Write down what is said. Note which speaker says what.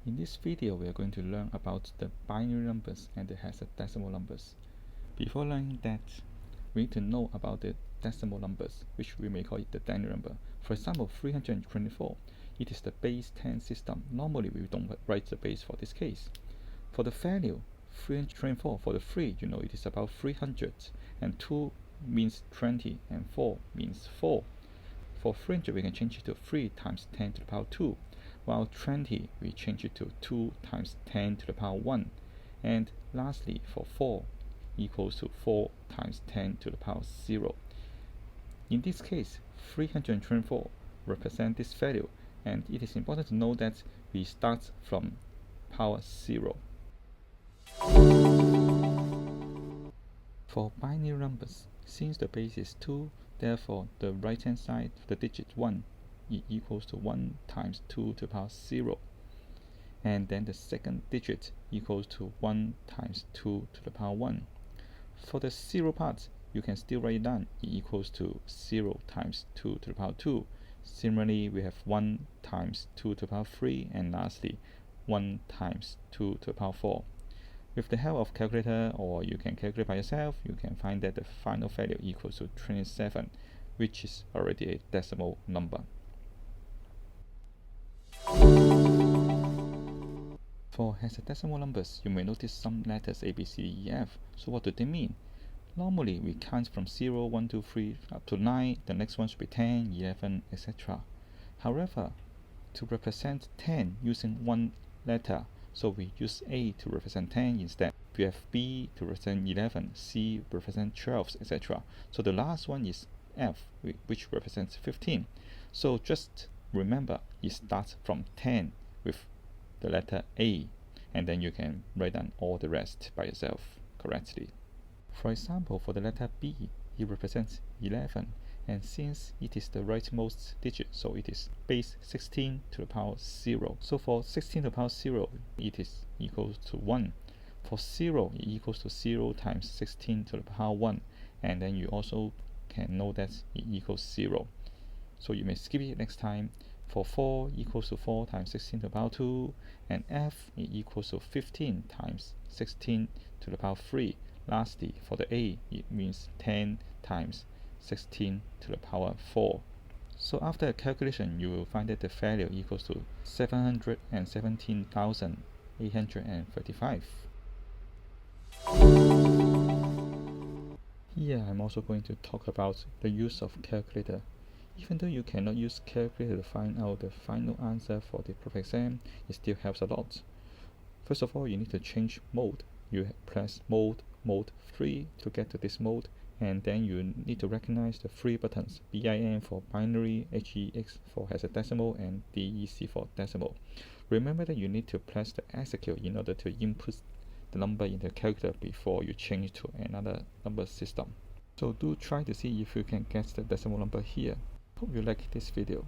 Speaker 1: In this video, we are going to learn about the binary numbers and the hexadecimal numbers. Before learning that, we need to know about the decimal numbers, which we may call it the binary number. For example, 324, it is the base 10 system. Normally, we don't write the base for this case. For the value, 324, for the 3, you know it is about 300, and 2 means 20, and 4 means 4. For 300, we can change it to 3 times 10 to the power 2. While 20, we change it to 2 times 10 to the power 1. And lastly, for 4 equals to 4 times 10 to the power 0. In this case, 324 represents this value, and it is important to know that we start from power 0. For binary numbers, since the base is 2, therefore the right hand side of the digit 1 equals to 1 times 2 to the power 0, and then the second digit equals to 1 times 2 to the power 1. For the 0 part, you can still write it down, equals to 0 times 2 to the power 2. Similarly, we have 1 times 2 to the power 3, and lastly 1 times 2 to the power 4. With the help of calculator, or you can calculate by yourself, you can find that the final value equals to 27, which is already a decimal number. For hexadecimal numbers, you may notice some letters A, B, C, D, E, F. So what do they mean? Normally, we count from 0, 1, 2, 3 up to 9. The next one should be 10, 11, etc. However, to represent 10 using one letter, so we use A to represent 10 instead. We have B to represent 11, C represent 12, etc. So the last one is F, which represents 15. So just remember, it starts from 10 with the letter A, and then you can write down all the rest by yourself correctly. For example, for the letter B, it represents 11, and since it is the rightmost digit, so it is base 16 to the power 0. So for 16 to the power 0, it is equals to 1. For 0, it equals to 0 times 16 to the power 1, and then you also can know that it equals 0. So you may skip it next time. For 4 equals to 4 times 16 to the power 2, and F equals to 15 times 16 to the power 3. Lastly, for the A, it means 10 times 16 to the power 4. So after a calculation, you will find that the value equals to 717,835. Here I'm also going to talk about the use of calculator. Even though you cannot use calculator to find out the final answer for the proof exam, it still helps a lot. First of all, you need to change mode. You press mode 3 to get to this mode, and then you need to recognize the 3 buttons: BIN for binary, HEX for hexadecimal, and DEC for decimal. Remember that you need to press the execute in order to input the number in the calculator before you change to another number system. So do try to see if you can guess the decimal number here. Hope you like this video.